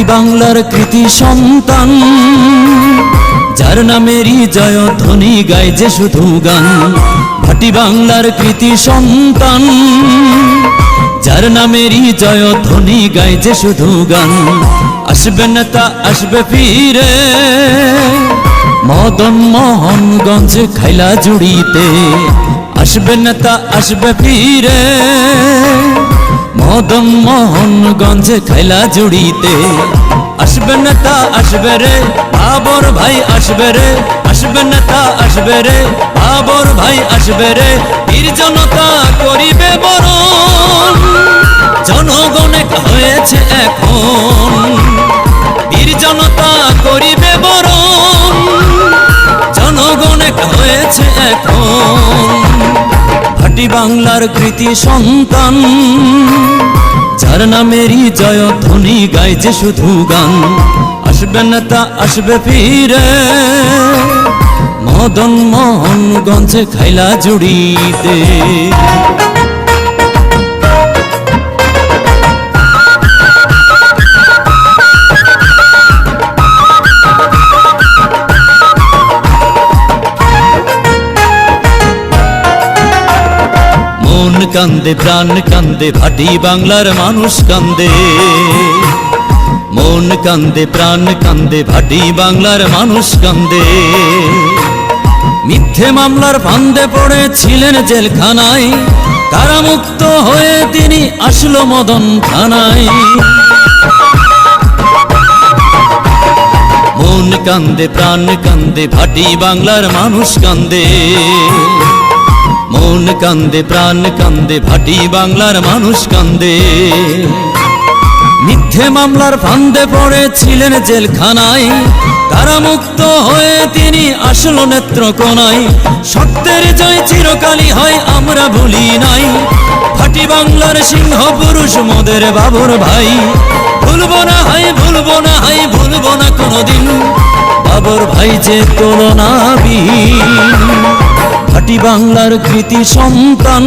ভাটি বাংলার কৃতি সন্তান, যার নামেরই জয়ধ্বনি গায় যে শুধু গান। ভাটি বাংলার কৃতি সন্তান, যার নামেরই জয়ধ্বনি গায় যে শুধু গান। আসবে নেতা আসবে ফিরে, মদন মোহনগঞ্জ খাইলা জুড়িতে। আসবে নেতা আসবে ফিরে, মদন মোহনগঞ্জ খাইলা জুড়িতে। আসবে নেতা আসবে রে, বাবর ভাই আসবে রে। আসবে নেতা আসবে রে, বাবর ভাই আসবে রে। বীর জনতা করিবে বরণ, জনগণ এক হয়েছে এখন। বীর জনতা করিবে বরণ, জনগণ এক হয়েছে এখন। ভাটি বাংলার কৃতি সন্তান, যার নামেরই জয়ধ্বনি গায় যে শুধু গান। আসবে নেতা আসবে ফিরে, মদন মোহনগঞ্জ খাইলা জুড়িতে। মন কান্দে প্রাণ কান্দে, ভাটি বাংলার মানুষ কান্দে। মন কান্দে প্রাণ কান্দে, ভাটি বাংলার মানুষ কান্দে। মিথ্যে মামলার ফান্দে পড়েছিলেন জেলখানায়, কারামুক্ত হয়ে তিনি আসলো মদন থানায়। মন কান্দে প্রাণ কান্দে, ভাটি বাংলার মানুষ কান্দে। মন কান্দে প্রাণ কান্দে, ভাটি বাংলার মানুষ কান্দে। মিথ্যে মামলার ফান্দে পড়েছিলেন জেলখানায়, কারামুক্ত হয়ে তিনি আসলো নেত্রকোনায়। সত্যের জয় চিরকালই হয় আমরা ভুলি নাই, ভাটি বাংলার সিংহ পুরুষ মোদের বাবর ভাই। ভুলবো না হাই ভুলবো না হাই ভুলবো না কোনোদিন, বাবর ভাই যে তুলনাবিহীন। ভাটি বাংলার কৃতি সন্তান,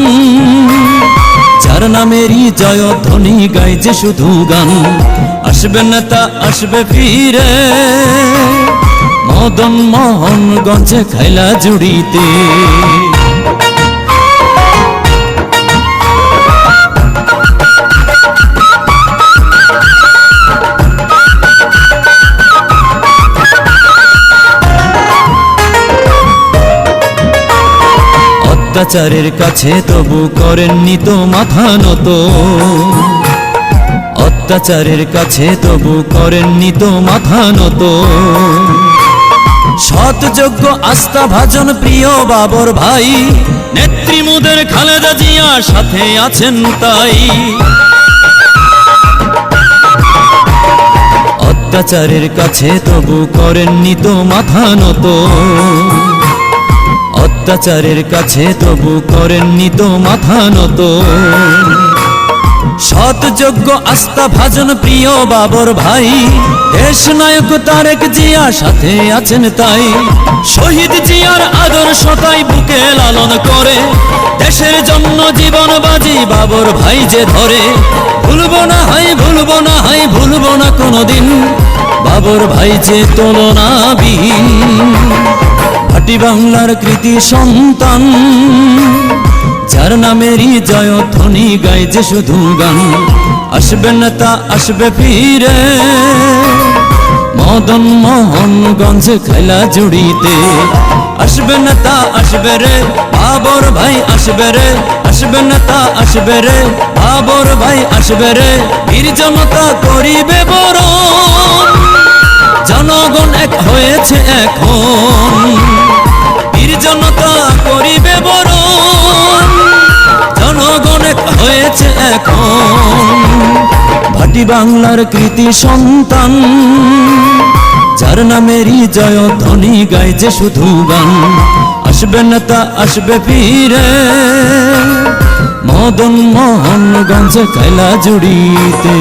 যার নামেরই জয়ধ্বনি গায় যে শুধু গান। আসবে নেতা আসবে ফিরে, মদন মোহনগঞ্জ খাইলা জুড়িতে। অত্যাচারের কাছে তবু করেননি তো মাথা নত। অত্যাচারের কাছে তবু করেননি তো মাথা নত। সৎ যোগ্য আস্থা ভাজন প্রিয় বাবর ভাই, নেত্রী মোদের খালেদা জিয়া সাথে আছেন তাই। অত্যাচারের কাছে তবু করেননি তো মাথা নত। অত্যাচারের কাছে তবু করেননি তো মাথা নত। সৎ যোগ্য আস্থা ভাজন প্রিয় বাবর ভাই, দেশ নায়ক তারেক জিয়া সাথে আছেন তাই। শহীদ জিয়ার আদর্শতাই বুকে লালন করে, দেশের জন্য জীবন বাজি বাবর ভাই যে ধরে। ভুলবো না হাই ভুলবো না হাই ভুলবো না কোনোদিন, বাবর ভাই যে তুলনাবিহীন। ভাটি বাংলার কৃতি সন্তান, যার নামেরই জয়ধ্বনি গায় যে শুধু গান। আসবে নেতা আসবে ফিরে, মদন মোহনগঞ্জ খাইলা জুড়িতে। আসবে নেতা আসবে রে, বাবর ভাই আসবে রে। আসবে নেতা আসবে রে, বাবর ভাই আসবে রে। বীর জনতা করিবে বরণ, জনগণ এক হয়েছে এখন। বীর জনতা করিবে বরণ, জনগণ এক হয়েছে এখন। ভাটি বাংলার কৃতি সন্তান, যার নামেরই জয়ধ্বনি গায় যে শুধু গান। আসবে নেতা আসবে ফিরে, মদন মোহনগঞ্জ খাইলা জুড়িতে।